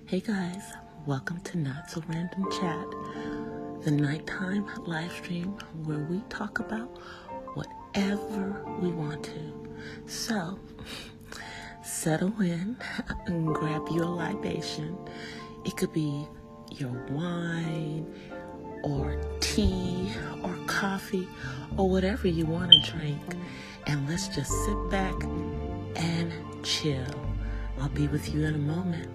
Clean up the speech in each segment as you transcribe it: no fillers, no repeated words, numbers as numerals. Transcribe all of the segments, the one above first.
Hey guys, welcome to Not So Random Chat, the nighttime live stream where we talk about whatever we want to. So, settle in and grab your libation. It could be your wine or tea or coffee or whatever you want to drink. And let's just sit back and chill. I'll be with you in a moment.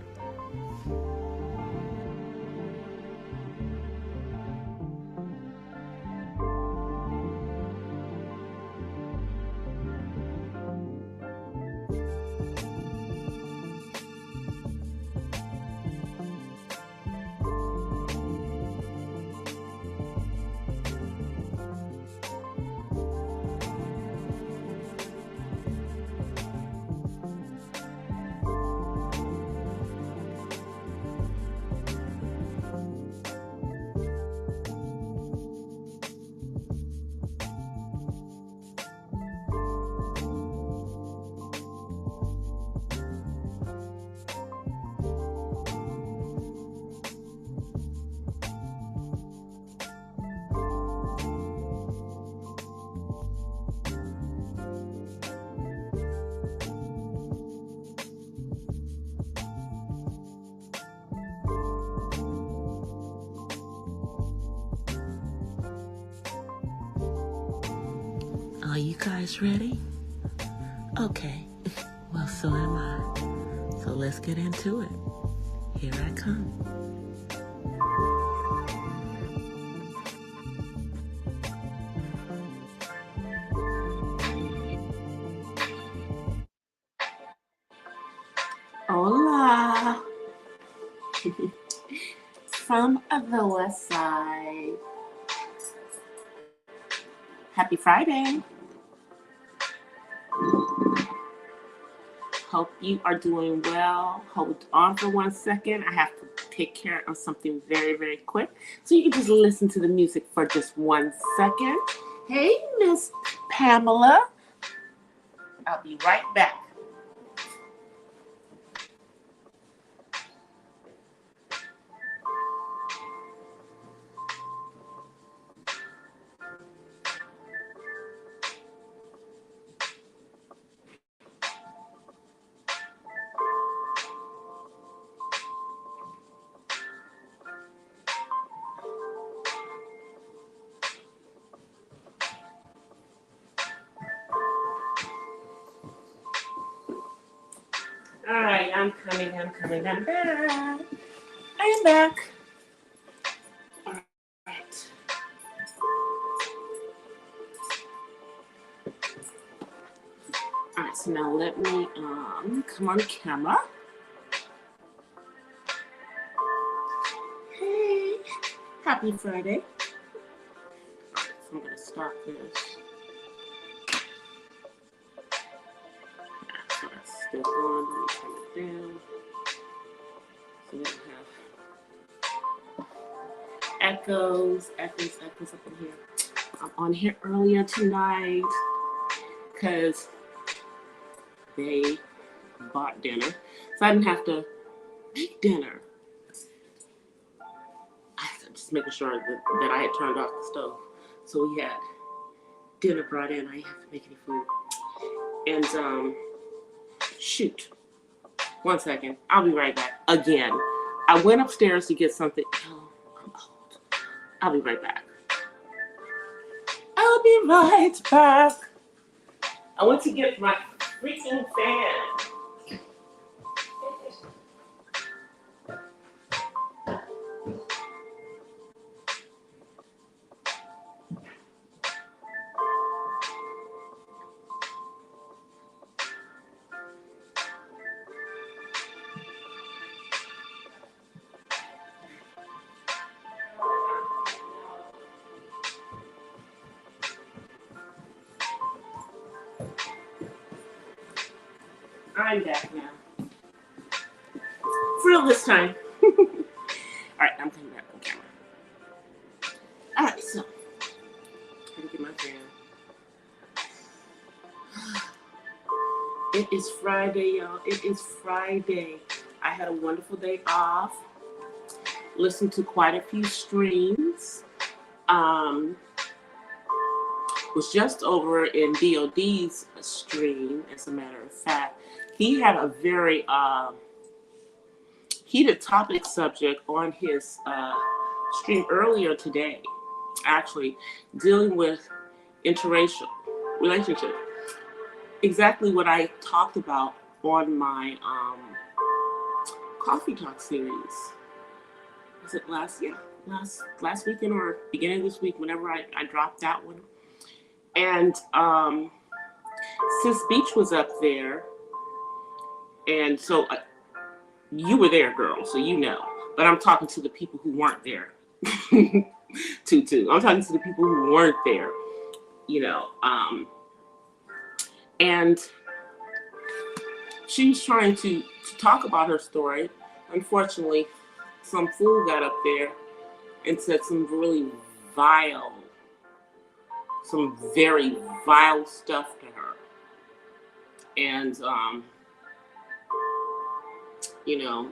Are you guys ready? Okay, well, so am I. So let's get into it. Here I come. Hola! From the West Side. Happy Friday. Hope you are doing well. Hold on for 1 second. I have to take care of something very, very quick. So you can just listen to the music for just 1 second. Hey, Miss Pamela. I'll be right back. All right, I'm coming, I'm back. I am back. All right. All right, so now let me come on camera. Hey, happy Friday. All right, so I'm gonna start this. So that's still on, let me turn it down. So we don't have echoes up in here. I'm on here earlier tonight because they bought dinner. So I didn't have to make dinner. I was just making sure that I had turned off the stove. So we had dinner brought in. I didn't have to make any food. And shoot. 1 second. I'll be right back. Again. I went upstairs to get something. Oh, I'm old. I'll be right back. I'll be right back. I went to get my freaking fan. I'm back now. For real this time. All right, I'm coming back on camera. All right, so I'm gonna get my fan. It is Friday, y'all. It is Friday. I had a wonderful day off. Listened to quite a few streams. Was just over in DOD's stream, as a matter of fact. He had a very heated topic subject on his stream earlier today, actually, dealing with interracial relationship. Exactly what I talked about on my Coffee Talk series. Was it last weekend or beginning of this week, whenever I dropped that one. And Sis Beach was up there. And so you were there, girl, so you know. But I'm talking to the people who weren't there. Tutu. I'm talking to the people who weren't there, you know. And she was trying to talk about her story. Unfortunately, some fool got up there and said some very vile stuff to her. And, you know,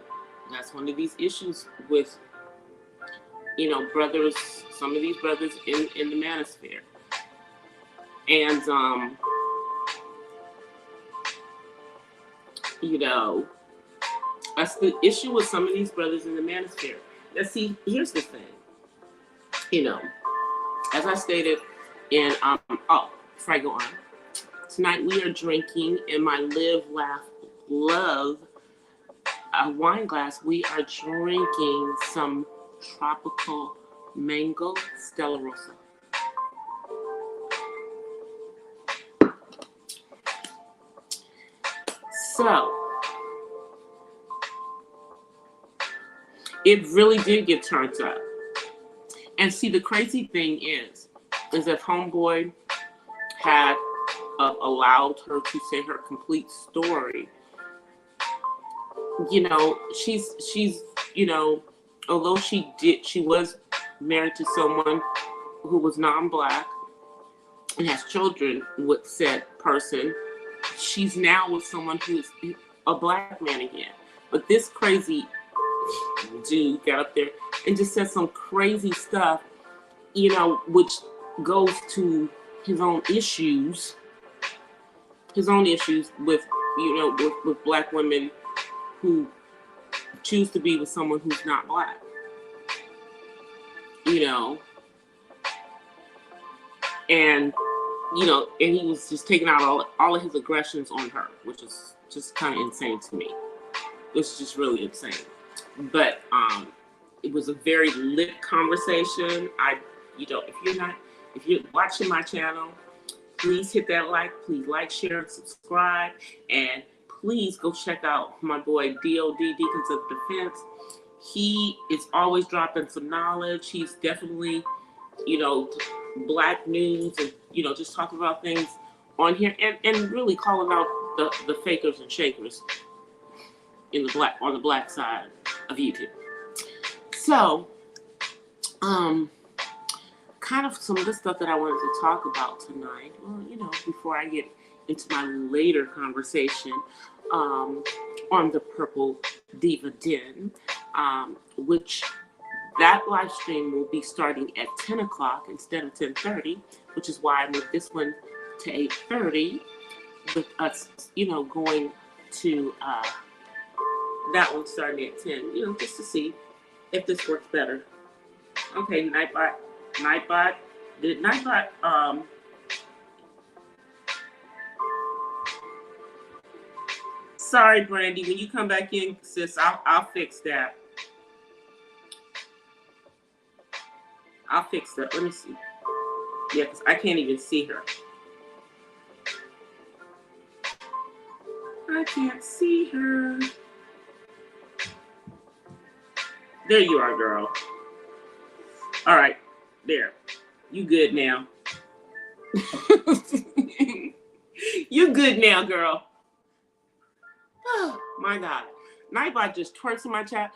that's one of these issues with, you know, brothers, some of these brothers in the manosphere. And, you know, that's the issue with some of these brothers in the manosphere. Now, see, here's the thing. You know, as I stated in, before I go on, tonight we are drinking in my Live, Laugh, Love wine glass. We are drinking some tropical mango Stella Rosa. So, it really did get turned up. And see, the crazy thing is that Homeboy had allowed her to say her complete story. You know, she's, you know, although she was married to someone who was non-Black and has children with said person, she's now with someone who's a Black man again. But this crazy dude got up there and just said some crazy stuff, you know, which goes to his own issues with, you know, with Black women who choose to be with someone who's not Black, you know. And, you know, and he was just taking out all of his aggressions on her, which is just kind of insane to me. It's just really insane. But it was a very lit conversation. You know, if you're watching my channel, please hit that like, please like, share, and subscribe. And please go check out my boy DOD, Deacons of Defense. He is always dropping some knowledge. He's definitely, you know, Black news and, you know, just talking about things on here and really calling out the fakers and shakers on the Black side of YouTube. So, kind of some of the stuff that I wanted to talk about tonight, well, you know, before I get into my later conversation on the Purple Diva Den, which that live stream will be starting at 10 o'clock instead of 10:30, which is why I moved this one to 8:30, with us, you know, going to that one starting at 10, you know, just to see if this works better. Okay, Nightbot. Did Nightbot, sorry, Brandy, when you come back in, sis, I'll fix that. I'll fix that. Let me see. Yeah, because I can't even see her. I can't see her. There you are, girl. All right, there. You good now. You good now, girl. Oh, my God. Nightbot just twerks in my chat,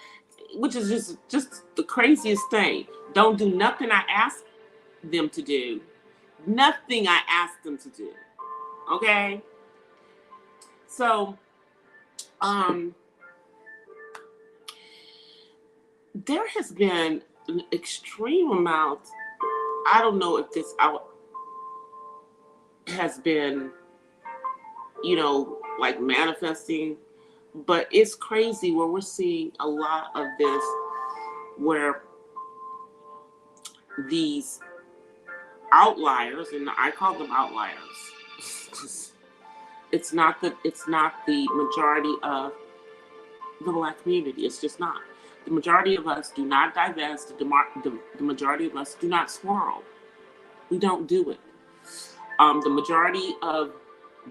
which is just the craziest thing. Don't do nothing I ask them to do. Nothing I ask them to do. Okay? So, there has been an extreme amount. I don't know if this out has been, like manifesting, but it's crazy where we're seeing a lot of this, where these outliers, and I call them outliers, it's not the majority of the Black community. It's just not. The majority of us do not divest. The majority of us do not swirl. We don't do it. The majority of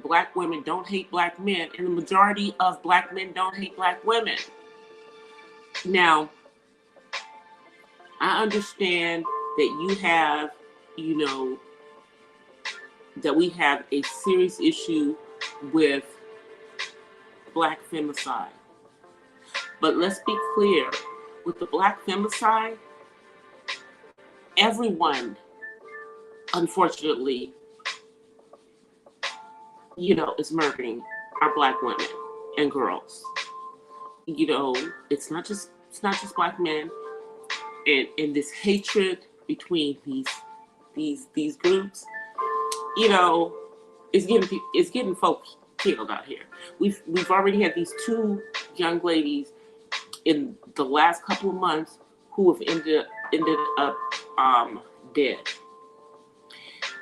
Black women don't hate Black men, and the majority of Black men don't hate Black women. Now, I understand that you have, that we have a serious issue with Black femicide. But let's be clear, with the Black femicide, everyone, unfortunately, is murdering our Black women and girls. It's not just Black men, and this hatred between these groups, is getting folks killed out here. We've already had these two young ladies in the last couple of months who have ended up dead,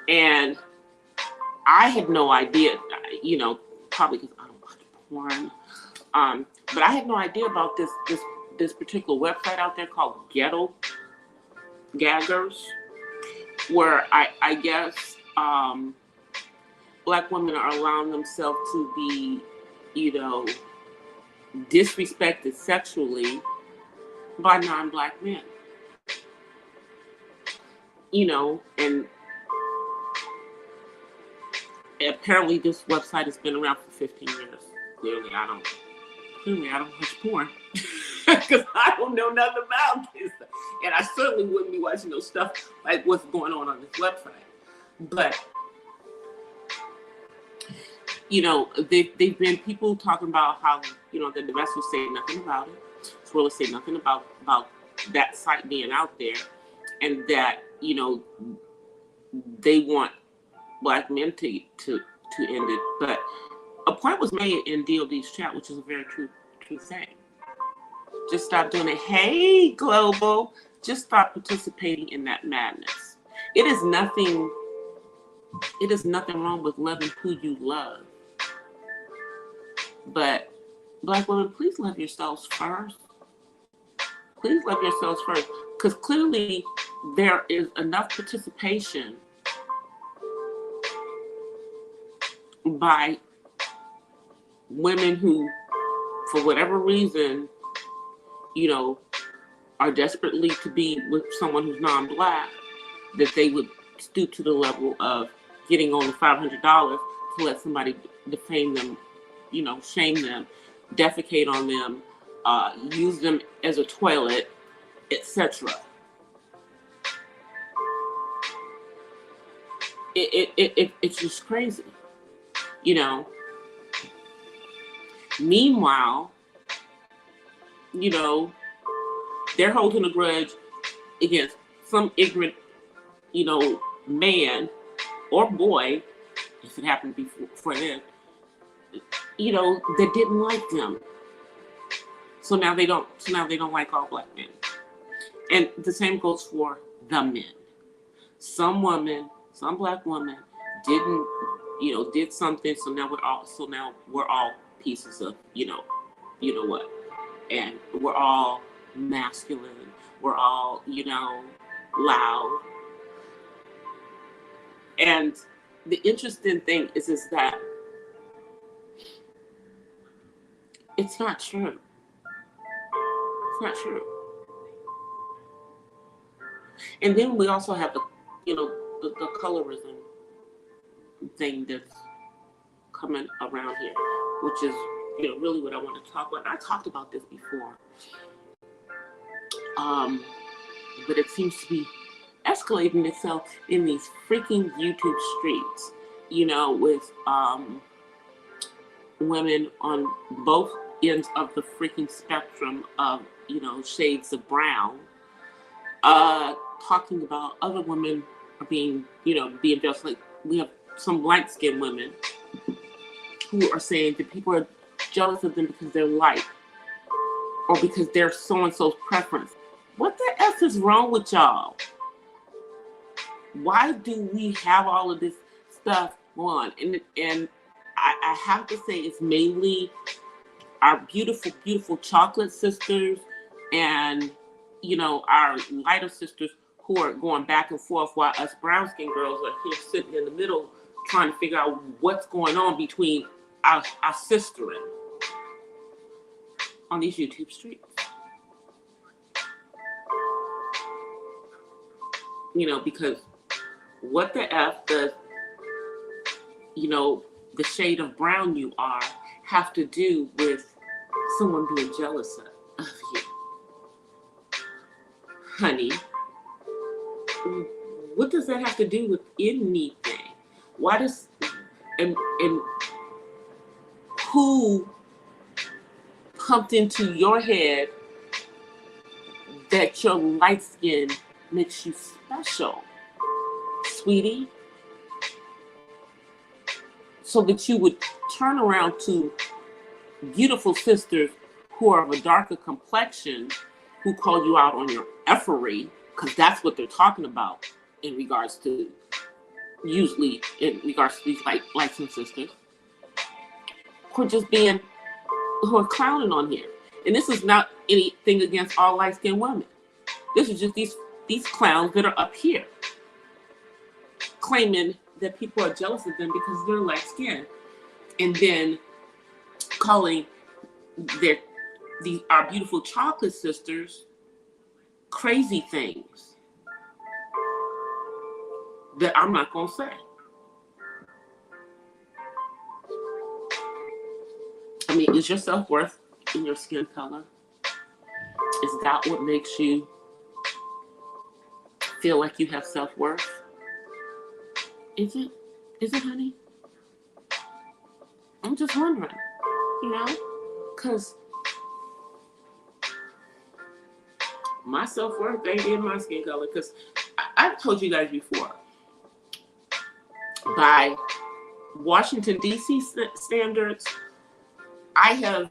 and I had no idea, probably because I don't watch porn, but I had no idea about this particular website out there called Ghetto Gaggers, where I guess Black women are allowing themselves to be, disrespected sexually by non-Black men. And apparently this website has been around for 15 years. Clearly I don't watch porn because I don't know nothing about this. And I certainly wouldn't be watching those stuff like what's going on this website. But, they've been people talking about how, the investors say nothing about it. Swirlers say nothing about that site being out there, and that, they want Black men to end it. But a point was made in DOD's chat, which is a very true thing. Just stop doing it. Hey, Global, just stop participating in that madness. It is nothing wrong with loving who you love. But Black women, please love yourselves first. Please love yourselves first. Because clearly there is enough participation by women who, for whatever reason, are desperately to be with someone who's non-Black, that they would stoop to the level of getting only $500 to let somebody defame them, shame them, defecate on them, use them as a toilet, etc. It's just crazy, Meanwhile, they're holding a grudge against some ignorant, man or boy, if it happened before then, that didn't like them. So now they don't like all Black men. And the same goes for the men. Some Black woman did something, so now we're all pieces of, what. And we're all masculine. We're all, loud. And the interesting thing is that it's not true. It's not true. And then we also have the colorism thing that's coming around here, which is, really what I want to talk about. I talked about this before. But it seems to be escalating itself in these freaking YouTube streets, with women on both ends of the freaking spectrum of, shades of brown, talking about other women being just like, we have some light-skinned women who are saying that people are jealous of them because they're light or because they're so-and-so's preference. What the F is wrong with y'all? Why do we have all of this stuff on? And I have to say it's mainly our beautiful, beautiful chocolate sisters and, our lighter sisters who are going back and forth while us brown skin girls are here sitting in the middle trying to figure out what's going on between our sistering on these YouTube streets. Because what the F does, the shade of brown you are have to do with someone being jealous of you? Honey, what does that have to do with anything? Why does, and who pumped into your head that your light skin makes you special, sweetie? So that you would turn around to beautiful sisters who are of a darker complexion, who call you out on your effery, because that's what they're talking about in regards to, usually in regards to these light-skinned sisters, who are clowning on here. And this is not anything against all light-skinned women. This is just these clowns that are up here claiming that people are jealous of them because they're light-skinned, and then calling our beautiful chocolate sisters crazy things that I'm not gonna say. I mean, is your self-worth in your skin color? Is that what makes you feel like you have self-worth? Is it, honey? I'm just wondering, because my self-worth ain't in my skin color. Because I've told you guys before, by Washington, D.C. standards, I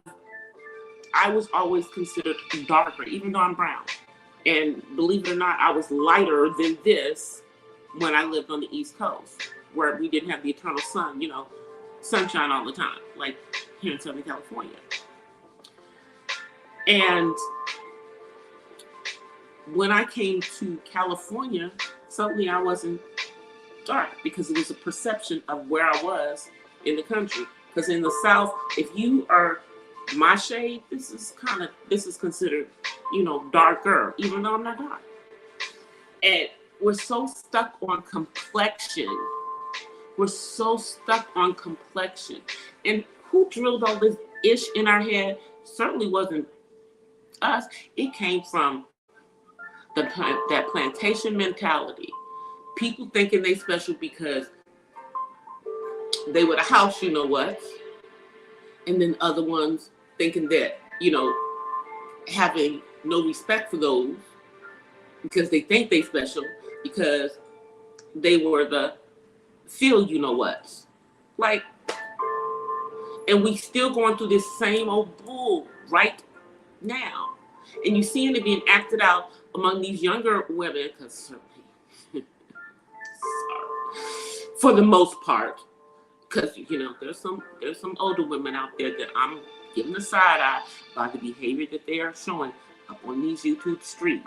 was always considered darker, even though I'm brown. And believe it or not, I was lighter than this when I lived on the East Coast, where we didn't have the eternal sun, sunshine all the time, like here in Southern California. And when I came to California, suddenly I wasn't dark, because it was a perception of where I was in the country. Because in the South, if you are my shade, this is considered, darker, even though I'm not dark. And we're so stuck on complexion. And who drilled all this ish in our head? Certainly wasn't us. It came from that plantation mentality. People thinking they special because they were the house, and then other ones thinking that, having no respect for those because they think they special because they were the feel whats. Like, and we still going through this same old bull right now. And you seeing it being acted out among these younger women, because for the most part, because there's some older women out there that I'm giving a side eye by the behavior that they are showing up on these YouTube streets.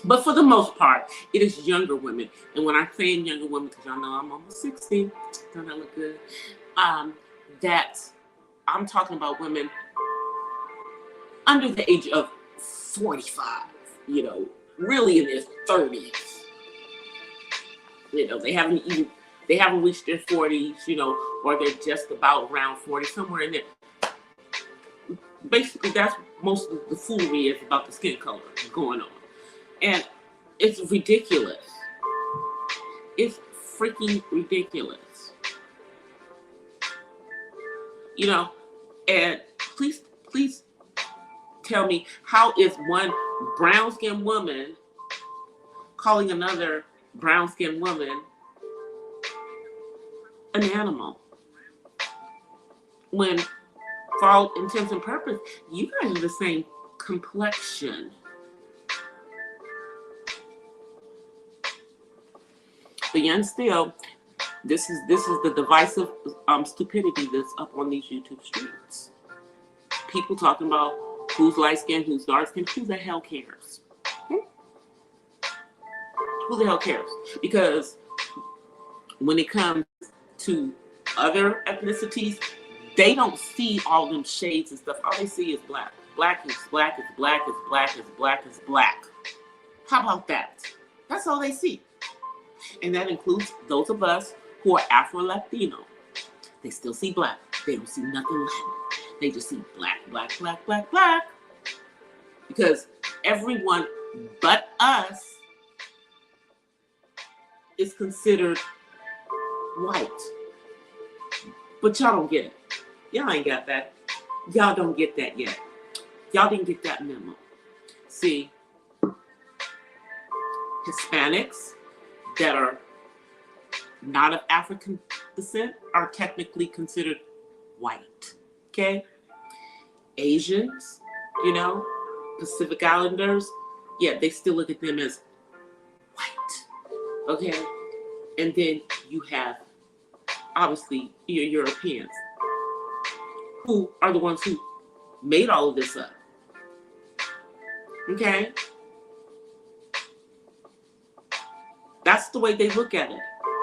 But for the most part, it is younger women. And when I'm saying younger women, because y'all know I'm almost 60, don't I look good? That I'm talking about women under the age of 45, really in their 30s. They haven't reached their 40s, or they're just about around 40, somewhere in there. Basically, that's most of the foolery is about the skin color going on. And it's ridiculous. It's freaking ridiculous. And please Please tell me, how is one brown-skinned woman calling another brown-skinned woman an animal? When, for all intents and purposes, you guys are the same complexion. But yet still, this is the divisive stupidity that's up on these YouTube streets. People talking about who's light skinned, who's dark skinned. Who the hell cares? Who the hell cares? Because when it comes to other ethnicities, they don't see all them shades and stuff. All they see is black. Black is black is black is black is black is black. How about that? That's all they see. And that includes those of us who are Afro-Latino. They still see black. They don't see nothing Latin. They just see black, black, black, black, black. Because everyone but us is considered white. But y'all don't get it. Y'all ain't got that. Y'all don't get that yet. Y'all didn't get that memo. See, Hispanics that are not of African descent are technically considered white. Okay? Asians, you know, Pacific Islanders, yeah, they still look at them as white. Okay? And then you have, obviously, your Europeans, who are the ones who made all of this up. Okay? That's the way they look at it.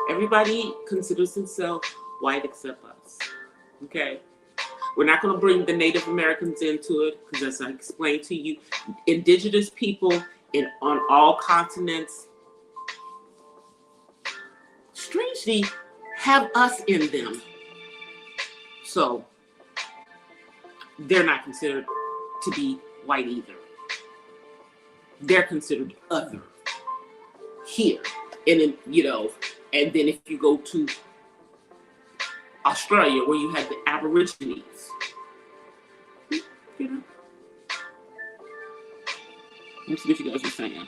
Everybody considers themselves white except us. Okay? We're not going to bring the Native Americans into it, because as I explained to you, indigenous people on all continents, strangely, have us in them. So, they're not considered to be white either. They're considered other here. And then, you know, and then if you go to Australia, where you have the Aborigines, you know. Let me see what you guys are saying.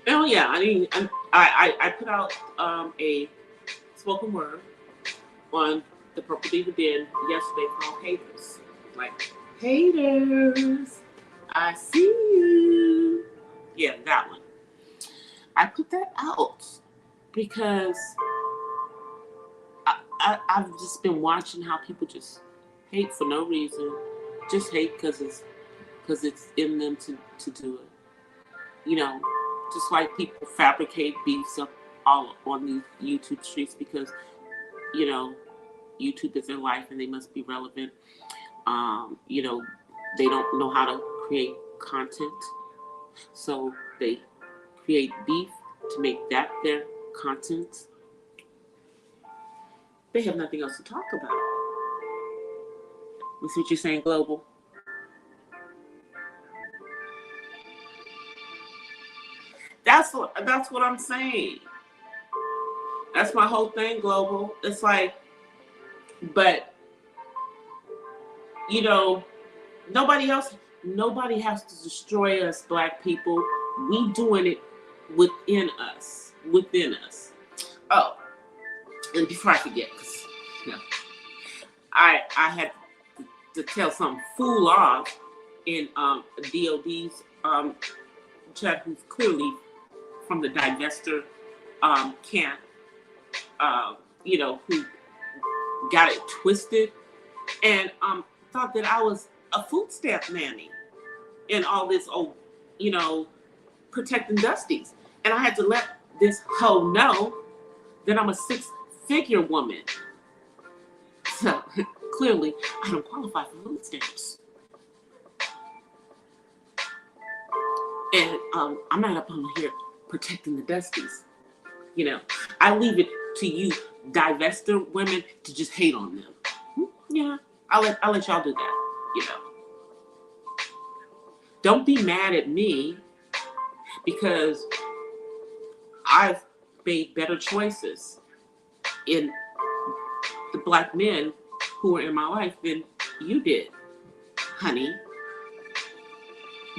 Oh yeah, I mean, I put out a spoken word on the Purple Diva Den yesterday called Haters. Like, haters, I see you. Yeah, that one. I put that out because I've just been watching how people just hate for no reason. Just hate because it's in them to do it. You know, just like people fabricate beefs up all on these YouTube streets because, you know, YouTube is their life and they must be relevant. You know, they don't know how to create content. So they create beef to make that their content. They have nothing else to talk about. You see what you're saying, Global? That's what I'm saying. That's my whole thing, Global. It's like, but you know, nobody has to destroy us, Black people. We doing it within us. Oh, and before I forget, because you know, I had to tell some fool off in DOD's chat, who's clearly from the divester camp, you know, who got it twisted and thought that I was a food stamp nanny and all this old, you know, protecting Dusties. And I had to let this hoe know that I'm a six-figure woman. So clearly, I don't qualify for food stamps. And I'm not up on here protecting the Dusties. You know, I leave it to you divester women to just hate on them. Yeah, I'll let y'all do that, you know. Don't be mad at me because I've made better choices in the black men who were in my life than you did, honey.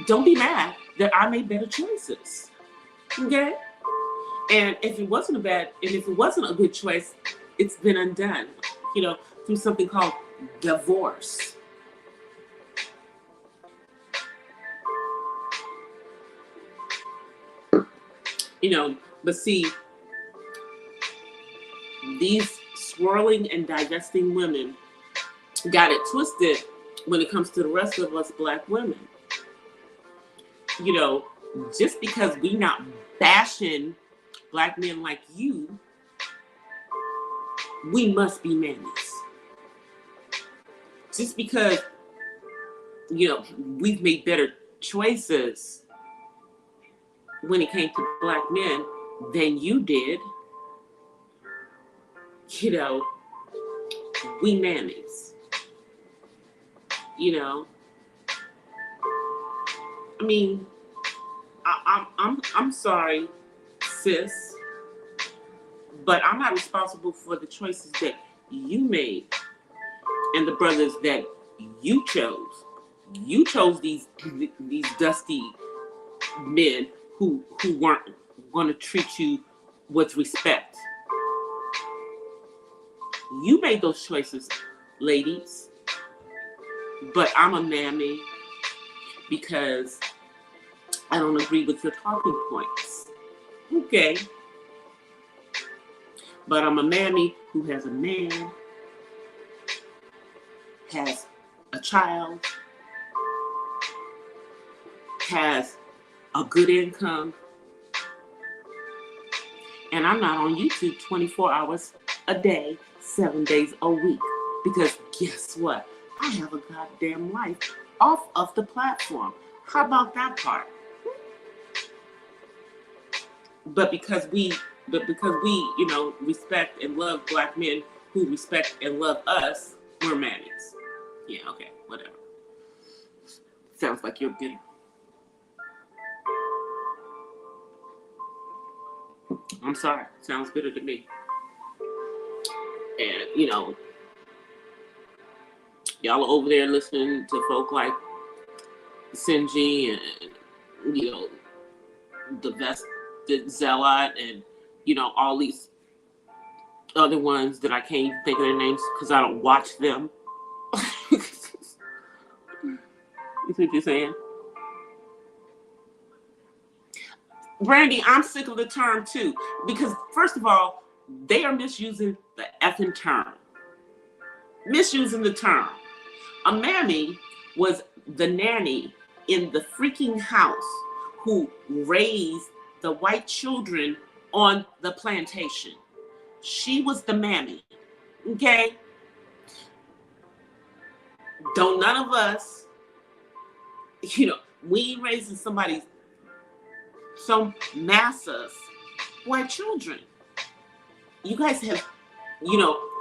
Don't be mad that I made better choices. Okay? And if it wasn't a good choice, it's been undone, through something called divorce. But see, these swirling and divesting women got it twisted when it comes to the rest of us black women. Just because we not bashing black men like you, we must be mammies. Just because, we've made better choices when it came to black men than you did, we mammies. I mean, I'm sorry, sis, but I'm not responsible for the choices that you made and the brothers that you chose. You chose these dusty men who weren't going to treat you with respect. You made those choices, ladies. But I'm a mammy because I don't agree with your talking points. Okay. But I'm a mammy who has a man, has a child, has a good income, and I'm not on YouTube 24 hours a day, 7 days a week. Because guess what? I have a goddamn life off of the platform. How about that part? But because we respect and love black men who respect and love us, we're mammies. Yeah, okay, whatever. Sounds like you're bitter. I'm sorry. Sounds bitter to me. And, y'all are over there listening to folk like Sinji and, the Vested Zealot and, all these other ones that I can't even think of their names because I don't watch them. You see what you're saying? Brandy, I'm sick of the term too. Because first of all, they are misusing the effing term. Misusing the term. A mammy was the nanny in the freaking house who raised the white children on the plantation. She was the mammy. Okay? Don't none of us, we ain't raising some masses white children. You guys have,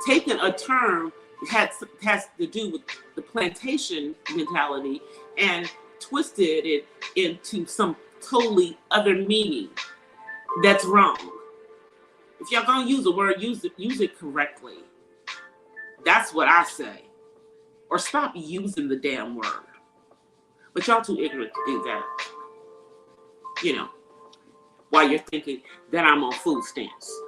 taken a term that has to do with the plantation mentality and twisted it into some totally other meaning that's wrong. If y'all gonna use a word, use it correctly. That's what I say. Or stop using the damn word. But y'all too ignorant to do that. While you're thinking that I'm on food stamps.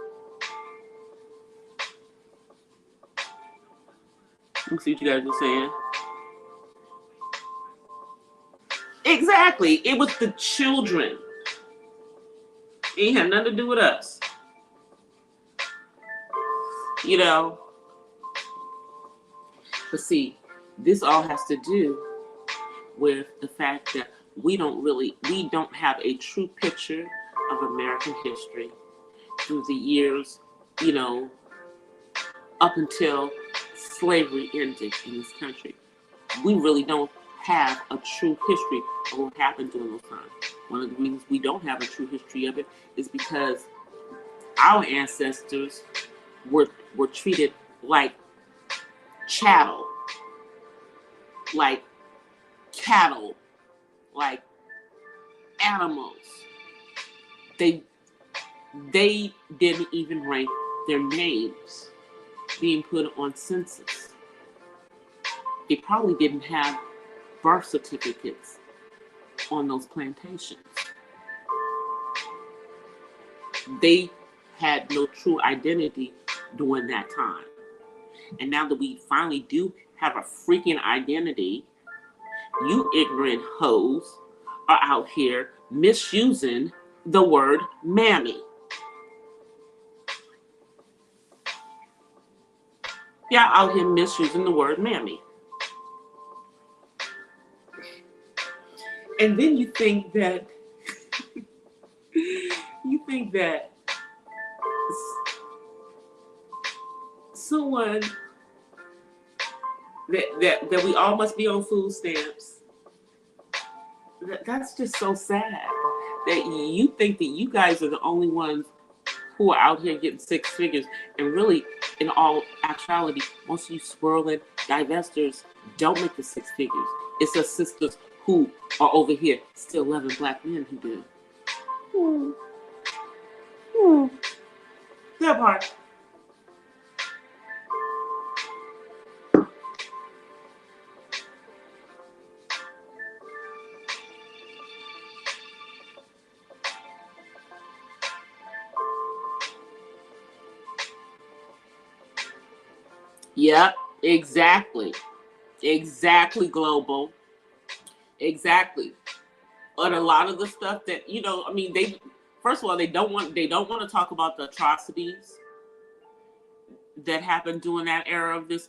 Let me see what you guys are saying. Exactly. It was the children. It ain't had nothing to do with us. But see, this all has to do with the fact that we don't have a true picture of American history through the years, up until slavery ended in this country. We really don't have a true history of what happened during those times. One of the reasons we don't have a true history of it is because our ancestors were treated like chattel, like cattle, like animals. They didn't even rank their names being put on census. They probably didn't have birth certificates on those plantations. They had no true identity during that time. And now that we finally do have a freaking identity, you ignorant hoes are out here misusing the word mammy. Y'all out here misusing the word mammy. And then you think that someone that we all must be on food stamps. That's just so sad that you think that you guys are the only ones who are out here getting six figures, and really, in all actuality, most of you swirling divestors don't make the six figures. It's us sisters who are over here still loving black men who do. That part. Yep, exactly. Exactly, global. Exactly. But a lot of the stuff that, I mean, they first of all, they don't want to talk about the atrocities that happened during that era of this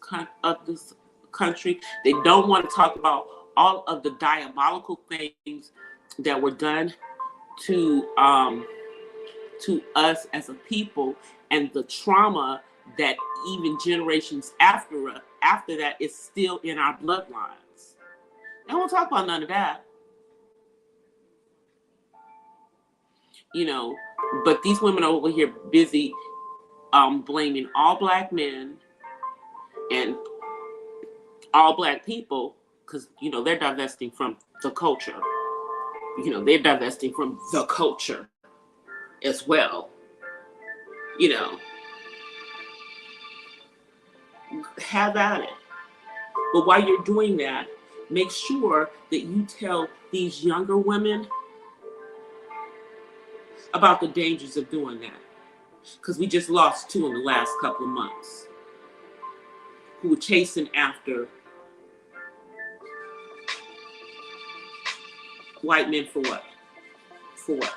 country. They don't want to talk about all of the diabolical things that were done to us as a people, and the trauma that even generations after that is still in our bloodlines. They won't talk about none of that. But these women are over here busy blaming all black men and all black people because, they're divesting from the culture. They're divesting from the culture as well. Have at it. But while you're doing that, make sure that you tell these younger women about the dangers of doing that. Because we just lost 2 in the last couple of months who were chasing after white men for what? For what?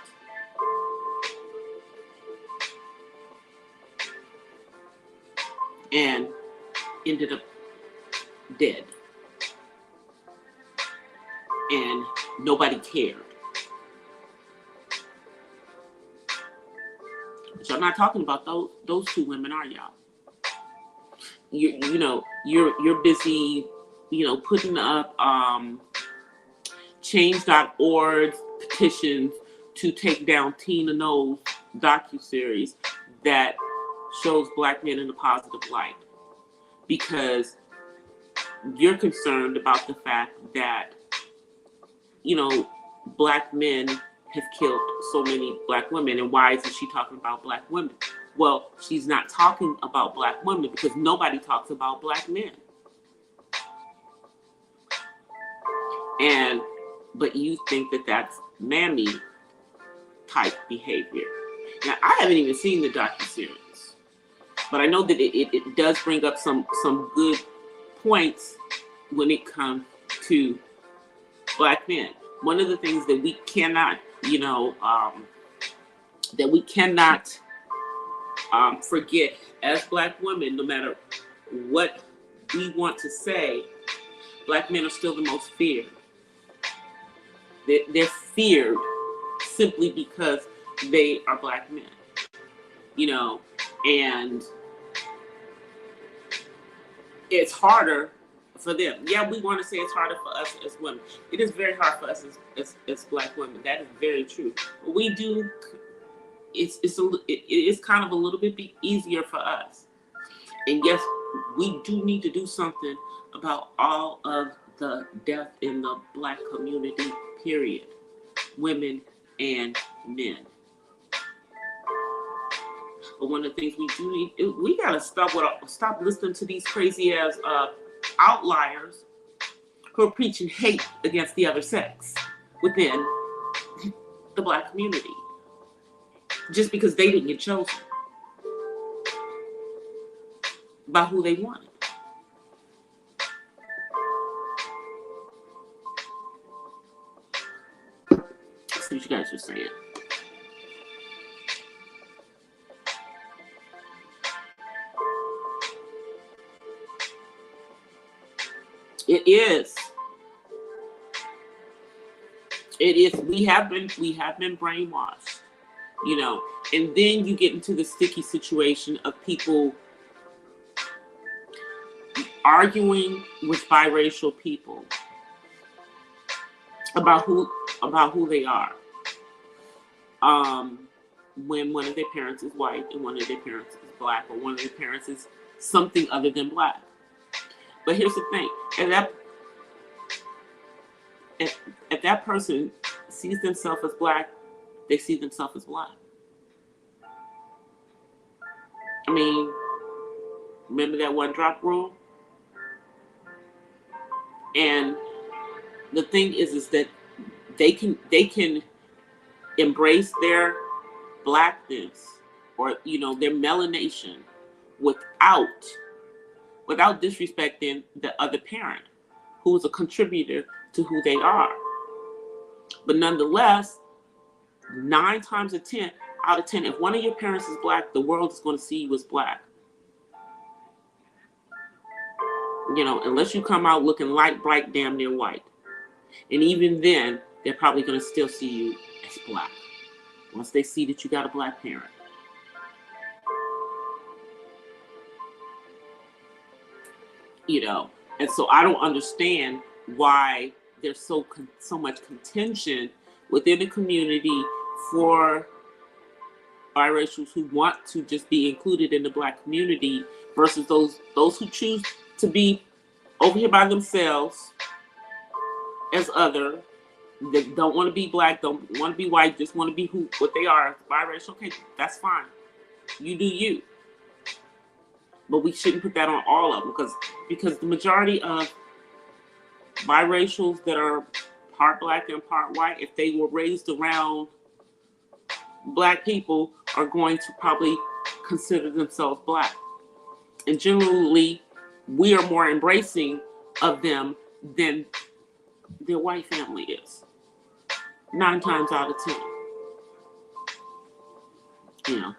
And ended up dead. And nobody cared. So I'm not talking about those 2 women, are y'all? You're busy, putting up change.org petitions to take down Tina Knowles docuseries that shows black men in a positive light, because you're concerned about the fact that black men have killed so many black women, and why isn't she talking about black women? Well, she's not talking about black women because nobody talks about black men. But you think that that's mammy type behavior. Now, I haven't even seen the docuseries, but I know that it does bring up some good points when it comes to black men. One of the things that we cannot, forget as black women, no matter what we want to say, black men are still the most feared. They're feared simply because they are black men, and it's harder for them. Yeah, we want to say it's harder for us as women. It is very hard for us as black women. That is very true. But we do. It's kind of a little bit easier for us. And yes, we do need to do something about all of the death in the black community, period. Women and men. But one of the things we do need, we gotta stop listening to these crazy ass outliers who are preaching hate against the other sex within the Black community, just because they didn't get chosen by who they wanted. That's what you guys are saying. It is. It is. We have been brainwashed, you know, and then you get into the sticky situation of people arguing with biracial people about who they are. When one of their parents is white and one of their parents is Black, or one of their parents is something other than Black. But here's the thing: if that person sees themselves as Black, they see themselves as Black. I mean, remember that one drop rule? And the thing is that they can embrace their Blackness, or their melanation, without disrespecting the other parent, who is a contributor to who they are. But nonetheless, 9 times out of 10, if one of your parents is Black, the world is going to see you as Black. Unless you come out looking light, bright, damn near white. And even then, they're probably going to still see you as Black, once they see that you got a Black parent. And so I don't understand why there's so much contention within the community for biracials who want to just be included in the Black community versus those who choose to be over here by themselves as other, that don't want to be Black, don't want to be white, just want to be what they are, biracial. Okay, that's fine. You do you. But we shouldn't put that on all of them, because the majority of biracials that are part Black and part white, if they were raised around Black people, are going to probably consider themselves Black. And generally, we are more embracing of them than their white family is. 9 times out of 10.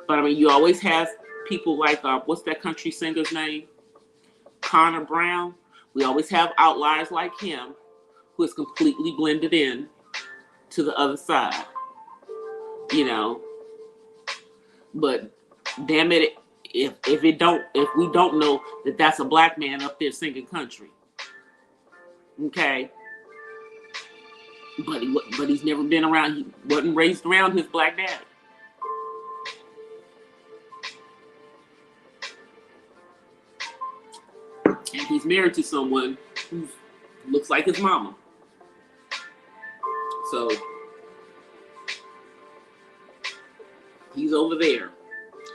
But I mean, you always have people like, what's that country singer's name? Connor Brown. We always have outliers like him, who is completely blended in to the other side. But damn it, if we don't know that that's a Black man up there singing country, okay? But he's never been around. He wasn't raised around his Black daddy. And he's married to someone who looks like his mama. So he's over there.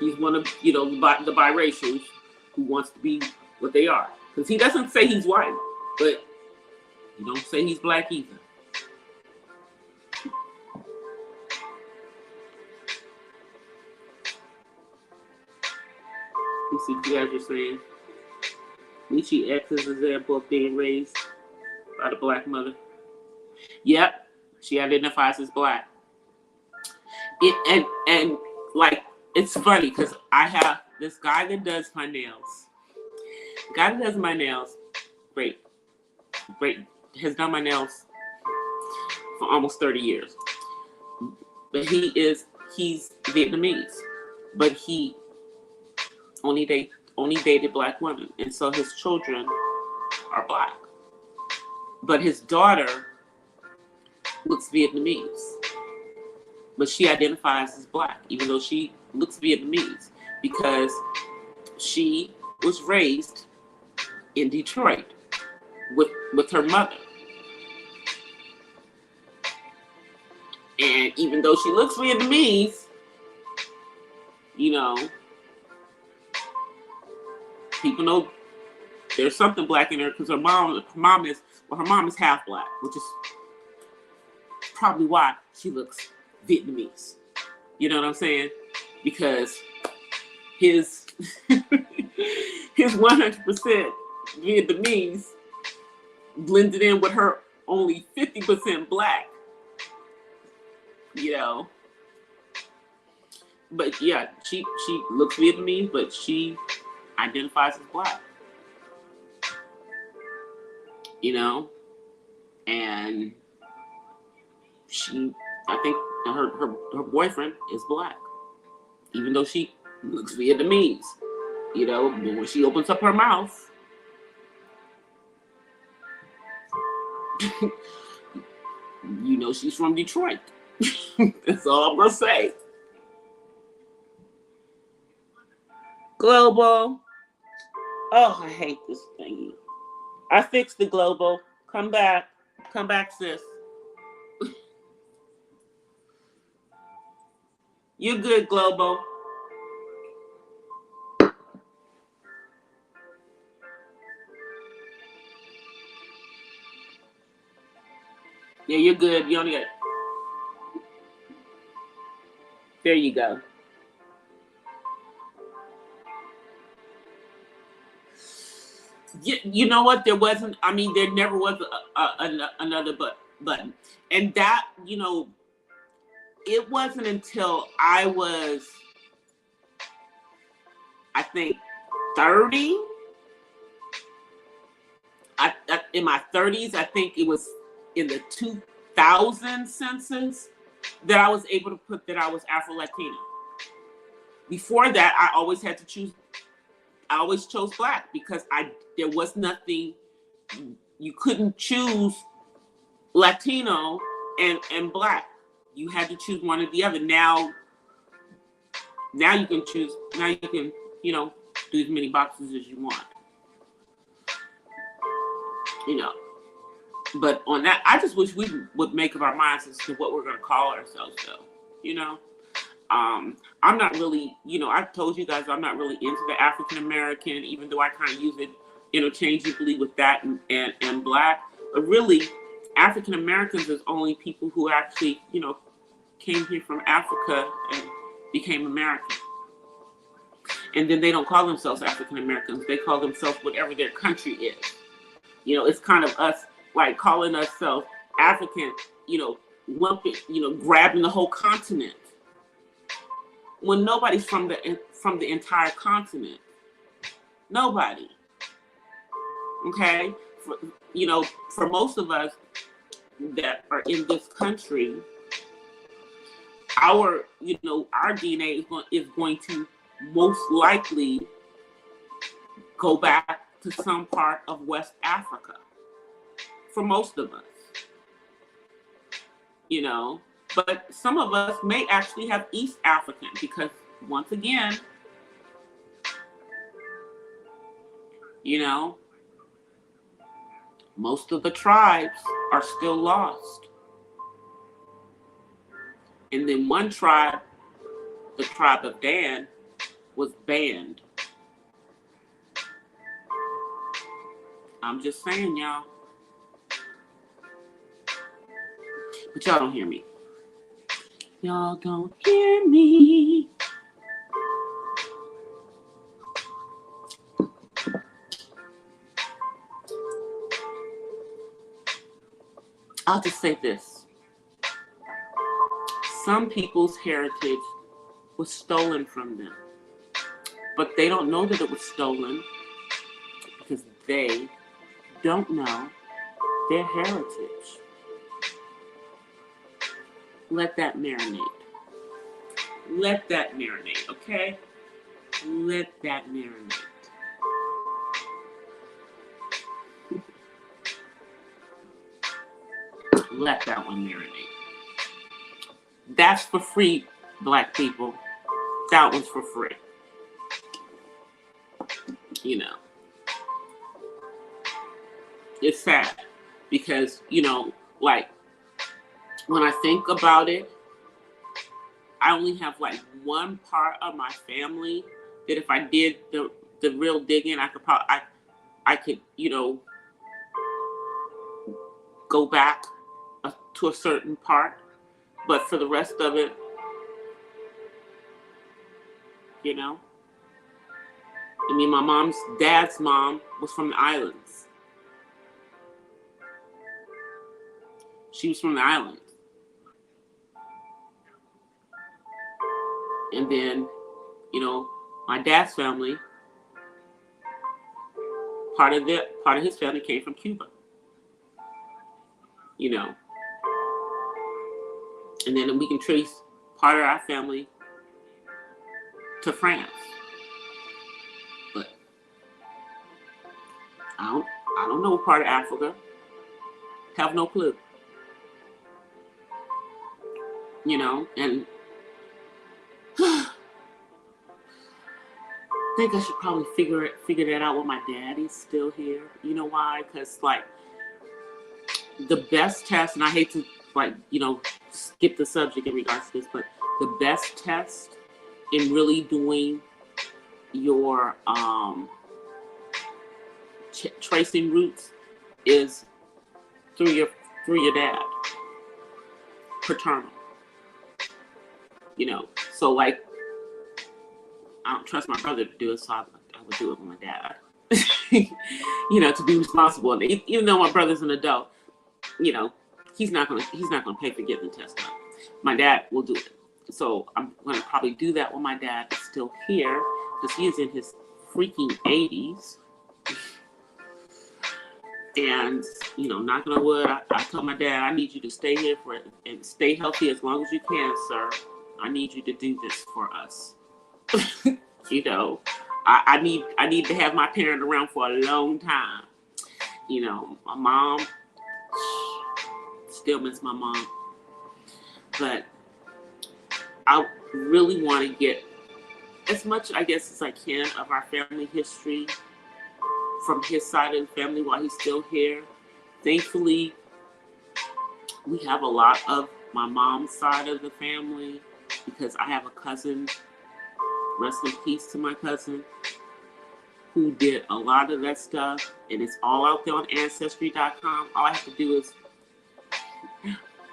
He's one of the biracials who wants to be what they are. Because he doesn't say he's white, but he don't say he's Black either. You see what you guys are saying? Nietzsche X is an example of being raised by the Black mother. Yep, she identifies as Black. And like, it's funny because I have this guy that does my nails. The guy that does my nails, great, has done my nails for almost 30 years. But he's Vietnamese, but he only dated Black women, and so his children are Black. But his daughter looks Vietnamese, but she identifies as Black, even though she looks Vietnamese, because she was raised in Detroit with her mother. And even though she looks Vietnamese, you know, people know there's something black in her because her mom is half black, which is probably why she looks Vietnamese. You know what I'm saying? Because his his 100% Vietnamese blended in with her only 50% black. You know. But yeah, she looks Vietnamese, but she identifies as black. You know, and I think her boyfriend is black, even though she looks Vietnamese. You know, but when she opens up her mouth, you know she's from Detroit. That's all I'm gonna say. Global. Oh, I hate this thingy. I fixed the global. Come back. Come back, sis. You're good, global. Yeah, you're good. You only got. There you go. You know what? There wasn't. I mean, there never was another button, and that, you know, it wasn't until I was, I think, 30. In my 30s, I think it was in the 2000 census that I was able to put that I was Afro-Latina. Before that, I always had to choose. I always chose black because there was nothing. You couldn't choose Latino and black. You had to choose one or the other. Now you can choose. Now you can, you know, do as many boxes as you want. You know, but on that, I just wish we would make up our minds as to what we're going to call ourselves, though. You know, I'm not really, you know, I've told you guys I'm not really into the African American, even though I kind of use it interchangeably with that and black. But really, African Americans is only people who actually, you know, came here from Africa and became American. And then they don't call themselves African Americans. They call themselves whatever their country is. You know, it's kind of us, like, calling ourselves African, you know, lumping, you know, grabbing the whole continent. When nobody's from the entire continent. Nobody. Okay? You know, for most of us that are in this country, our DNA is going to most likely go back to some part of West Africa. For most of us. You know, but some of us may actually have East African because, once again, you know, most of the tribes are still lost. And then one tribe, the tribe of Dan, was banned. I'm just saying, y'all. But y'all don't hear me. Y'all don't hear me. I'll just say this. Some people's heritage was stolen from them. But they don't know that it was stolen because they don't know their heritage. Let that marinate. Let that marinate, okay? Let that marinate. Let that one marinate. That's for free, Black people. That one's for free. You know. It's sad because, you know, like, when I think about it, I only have like one part of my family that if I did the real digging, I could probably I could, you know, go back to a certain part, but for the rest of it, you know, I mean, my mom's dad's mom was from the islands. She was from the islands. And then, you know, my dad's family, part of his family came from Cuba. You know. And then we can trace part of our family to France. But I don't know what part of Africa. Have no clue. You know, and I think I should probably figure that out when my daddy's still here. You know why? Because like the best test, and I hate to like, you know, skip the subject in regards to this, but the best test in really doing your tracing roots is through your dad, paternal. You know, so like I don't trust my brother to do it, so I would do it with my dad. You know, to be responsible. And even though my brother's an adult, you know, he's not gonna pay for getting the test done. My dad will do it. So I'm gonna probably do that when my dad is still here, because he is in his freaking 80s. And, you know, knocking on wood, I told my dad, I need you to stay here for it and stay healthy as long as you can, sir. I need you to do this for us. You know, I need to have my parent around for a long time. You know, my mom, still miss my mom. But I really want to get as much, I guess, as I can of our family history from his side of the family while he's still here. Thankfully, we have a lot of my mom's side of the family because I have a cousin, rest in peace to my cousin, who did a lot of that stuff, and it's all out there on Ancestry.com. All I have to do is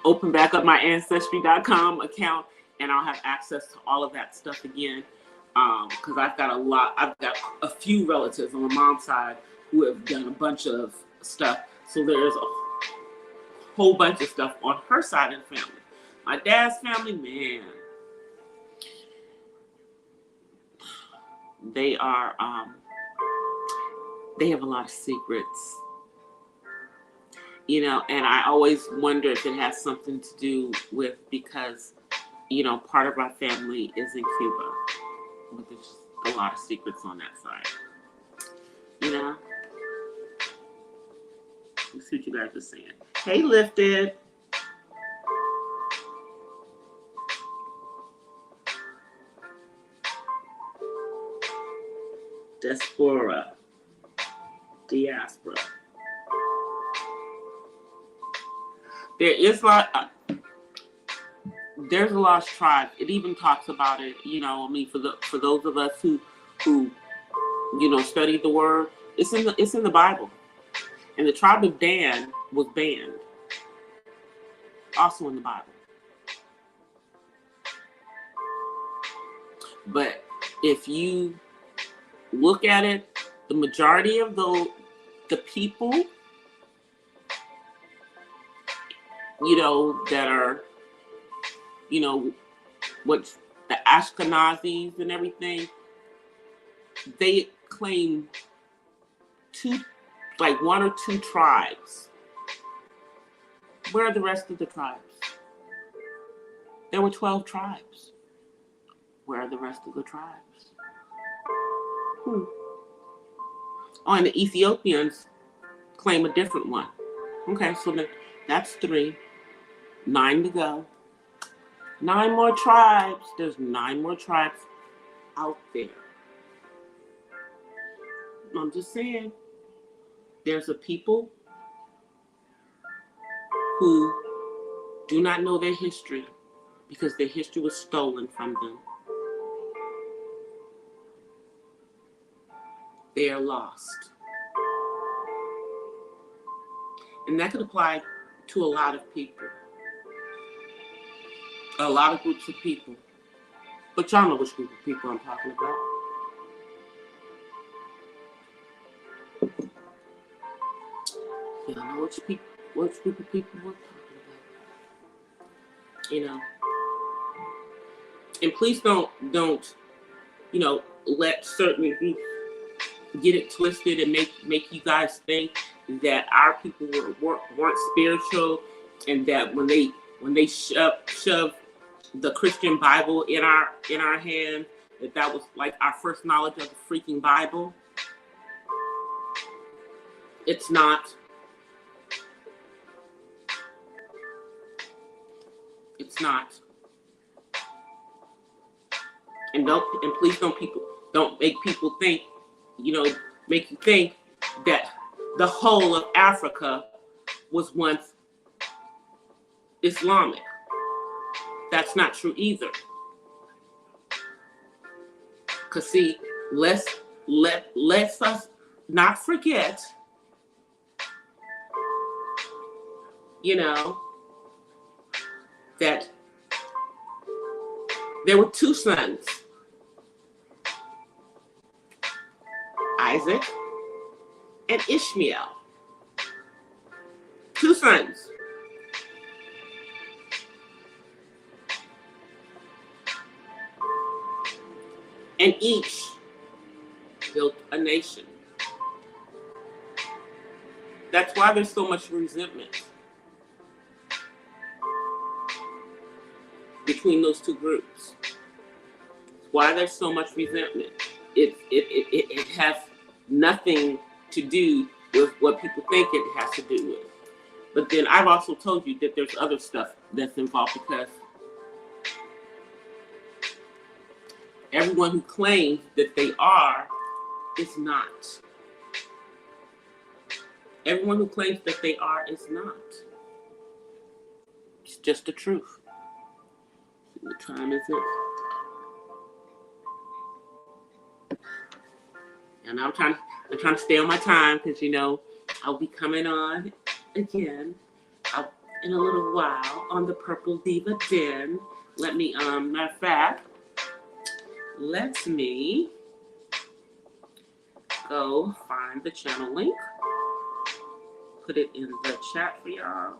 open back up my Ancestry.com account, and I'll have access to all of that stuff again. Because I've got a few relatives on my mom's side who have done a bunch of stuff. So there's a whole bunch of stuff on her side of the family. My dad's family, man, they have a lot of secrets. You know, and I always wonder if it has something to do with, because, you know, part of our family is in Cuba. But there's just a lot of secrets on that side. You know? Let's see what you guys are saying. Hey, Lifted. Diaspora. There is a lot. There's a lost tribe. It even talks about it. You know, I mean, for those of us who you know, studied the word, it's in the Bible. And the tribe of Dan was banned. Also in the Bible. But if you look at it, the majority of the people, you know, that are, you know, what the Ashkenazis and everything, they claim one or two tribes. Where are the rest of the tribes? There were 12 tribes. Where are the rest of the tribes? Oh, and the Ethiopians claim a different one. Okay, so that's 3. 9 to go. 9 more tribes. There's 9 more tribes out there. I'm just saying, there's a people who do not know their history, because their history was stolen from them. They are lost. And that could apply to a lot of people, a lot of groups of people. But y'all know which group of people I'm talking about. Y'all know which group of people we're talking about. You know. And please don't, let certain groups get it twisted and make you guys think that our people weren't spiritual, and that when they shove the Christian Bible in our hand, that was like our first knowledge of the freaking Bible. It's not. It's not. And please don't make people think, make you think that the whole of Africa was once Islamic. That's not true either. Cause see, let's us not forget, that there were two sons, Isaac and Ishmael. Two sons. And each built a nation. That's why there's so much resentment between those two groups. Why there's so much resentment. It has nothing to do with what people think it has to do with. But then I've also told you that there's other stuff that's involved, because everyone who claims that they are is not. Everyone who claims that they are is not. It's just the truth. What time is it? And I'm trying to stay on my time, because I'll be coming on again in a little while on the Purple Diva Den. Let me matter of fact, let me go find the channel link, put it in the chat for y'all.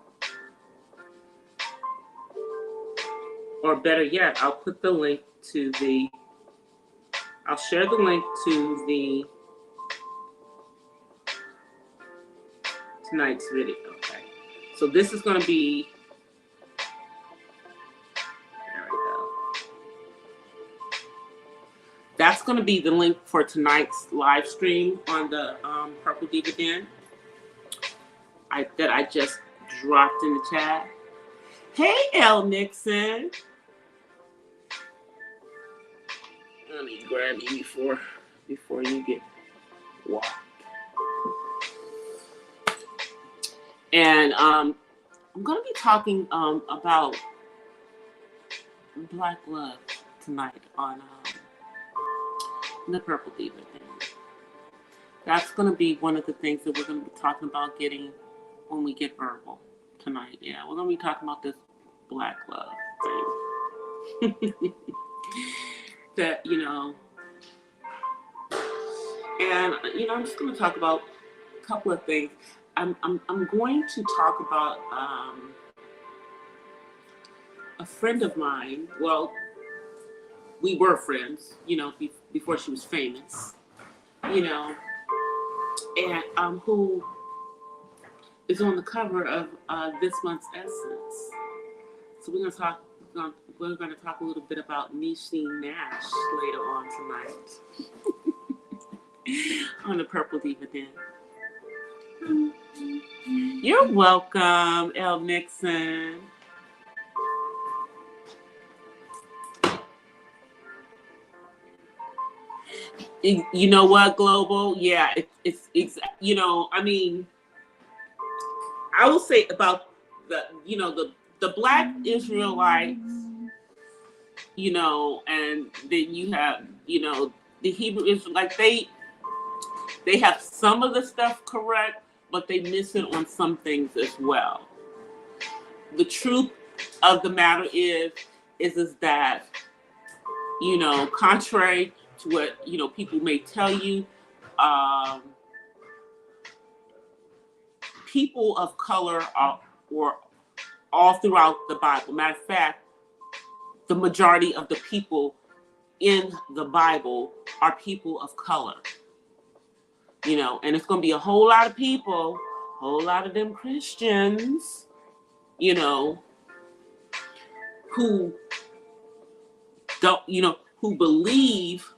Or better yet, I'll put the link to I'll share the link to tonight's video. Okay. So this is going to be, there we go. That's going to be the link for tonight's live stream on the Purple Diva Den that I just dropped in the chat. Hey, L. Nixon. Let me grab you before you get walked. And I'm going to be talking about Black love tonight on the Purple Diva thing. That's going to be one of the things that we're going to be talking about getting when we get verbal tonight. Yeah, we're going to be talking about this Black love thing. That, and, I'm just going to talk about a couple of things. I'm going to talk about a friend of mine. Well, we were friends, before she was famous, and who is on the cover of this month's Essence. So we're going to talk a little bit about Niecy Nash later on tonight on the Purple Diva Den. You're welcome, L. Nixon. You know what, Global? Yeah, it's I will say about the Black Israelites you know, and then you have, you know, the Hebrew is like they have some of the stuff correct, but they miss it on some things as well. The truth of the matter is that, you know, contrary to what, you know, people may tell you, people of color were all throughout the Bible. Matter of fact, the majority of the people in the Bible are people of color. You know, and it's going to be a whole lot of people, a whole lot of them Christians, you know, who don't, you know, who believe,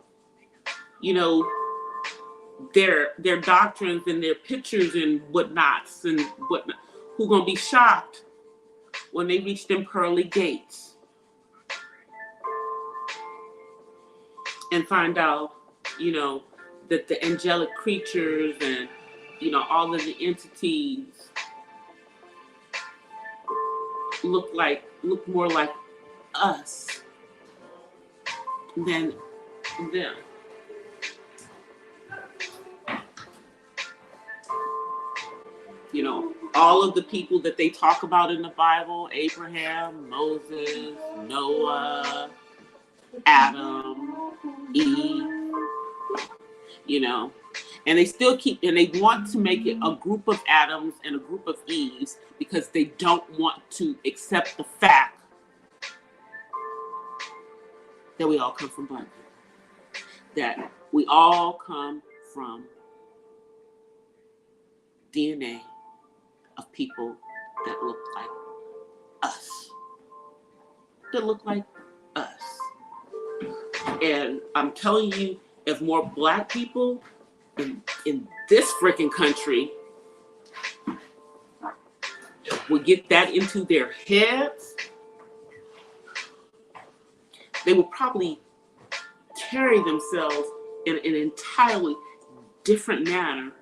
you know, their doctrines and their pictures and whatnots and whatnot, who gonna be shocked when they reach them pearly gates and find out, you know, that the angelic creatures and, you know, all of the entities look more like us than them. You know, all of the people that they talk about in the Bible, Abraham, Moses, Noah, Adam, Eve, you know, and they still and they want to make it a group of Adams and a group of Eves because they don't want to accept the fact that we all come from black people, that we all come from DNA of people that look like us, and I'm telling you, if more black people in this freaking country would get that into their heads, they would probably carry themselves in an entirely different manner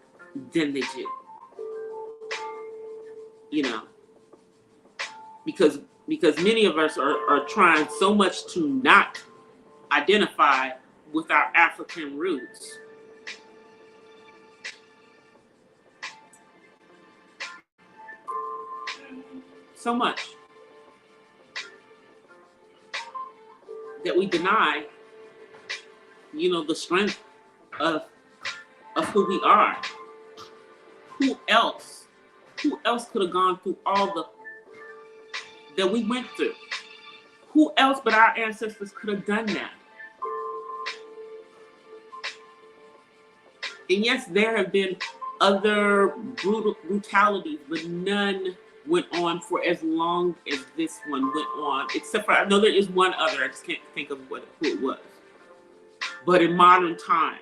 than they do. You know, because many of us are trying so much to not identify with our African roots. So much that we deny, you know, the strength of who we are. Who else could have gone through all that we went through? Who else but our ancestors could have done that? And yes, there have been other brutalities, but none went on for as long as this one went on, except for, I know there is one other, I just can't think of who it was. But in modern times,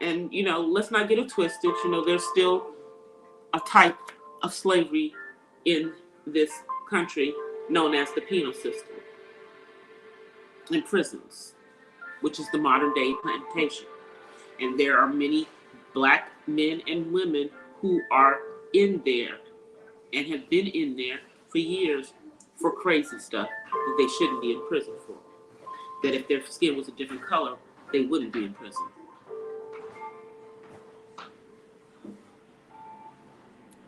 and, you know, let's not get it twisted, you know, there's still a type of slavery in this country known as the penal system in prisons, which is the modern day plantation. And there are many black men and women who are in there and have been in there for years for crazy stuff that they shouldn't be in prison for. That if their skin was a different color, they wouldn't be in prison.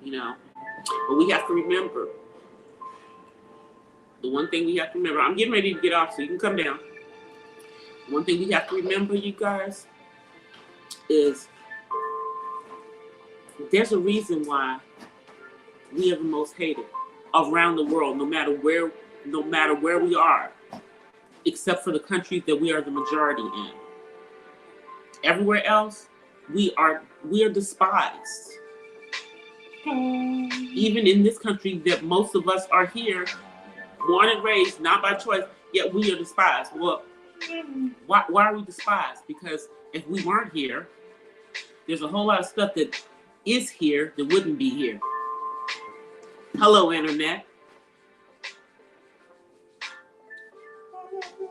You know, but we have to remember, the one thing we have to remember, I'm getting ready to get off so you can come down. One thing we have to remember, you guys, is there's a reason why we are the most hated around the world, no matter where we are, except for the countries that we are the majority in. Everywhere else, we are despised. Even in this country that most of us are here, born and raised, not by choice, yet we are despised. Well, why are we despised? Because if we weren't here, there's a whole lot of stuff that is here that wouldn't be here. Hello, Internet.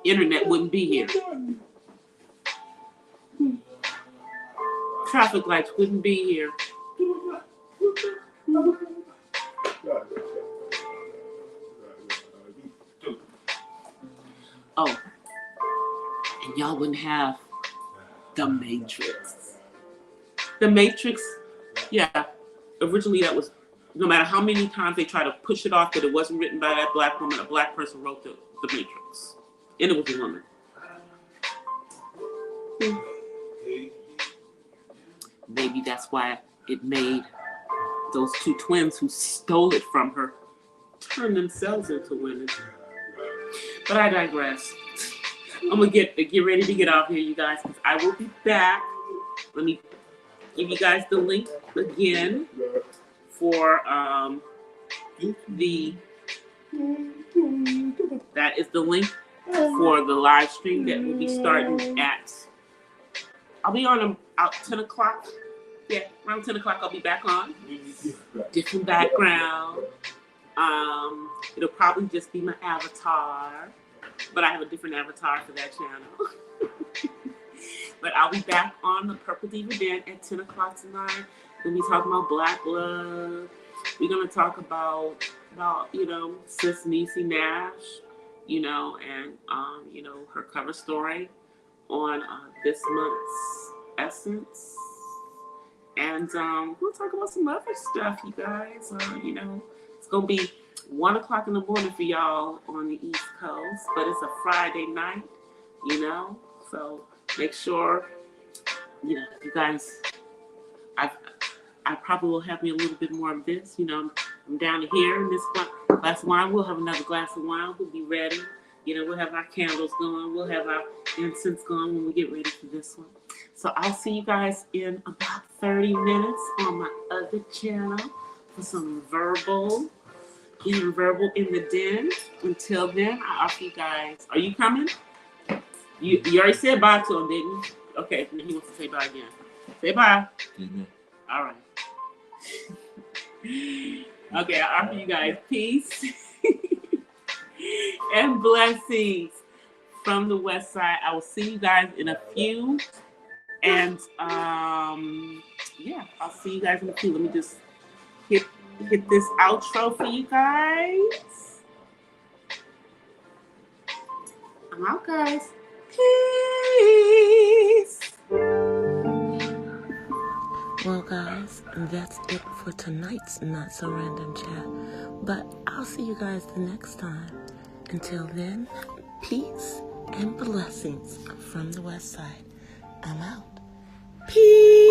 Internet wouldn't be here. Traffic lights wouldn't be here. Oh, and y'all wouldn't have The Matrix. The Matrix, yeah. Originally, that was, no matter how many times they try to push it off that it wasn't written by that black woman, a black person wrote the Matrix. And it was a woman. Maybe that's why it made those two twins who stole it from her turn themselves into women. But I digress. I'm gonna get ready to get off here, you guys, because I will be back. Let me give you guys the link again for that is the link for the live stream that will be starting at, I'll be on out 10 o'clock. Yeah, around 10 o'clock I'll be back on. Different background. It'll probably just be my avatar, but I have a different avatar for that channel. But I'll be back on the Purple Diva Den at 10 o'clock tonight. We'll be talking about Black love. We're gonna talk about Sis Niecy Nash, and her cover story on this month's Essence. And we'll talk about some other stuff, you guys. It's gonna be 1 o'clock in the morning for y'all on the East Coast, but it's a Friday night, so make sure, you guys, I probably will have me a little bit more of this, I'm down here in this glass of wine. We'll have another glass of wine. We'll be ready. We'll have our candles going. We'll have our incense going when we get ready for this one. So I'll see you guys in about 30 minutes on my other channel for some verbal in the den. Until then, I offer you guys. Are you coming? You already said bye to him, didn't you? Okay, then he wants to say bye again. Say bye. Mm-hmm. All right. Okay, I offer you guys peace and blessings from the West Side. I will see you guys in a few. And I'll see you guys in a few. Let me just hit this outro for you guys. I'm out, guys. Peace. Well, guys, that's it for tonight's Not So Random Chat. But I'll see you guys the next time. Until then, peace and blessings from the West Side. I'm out. Peace.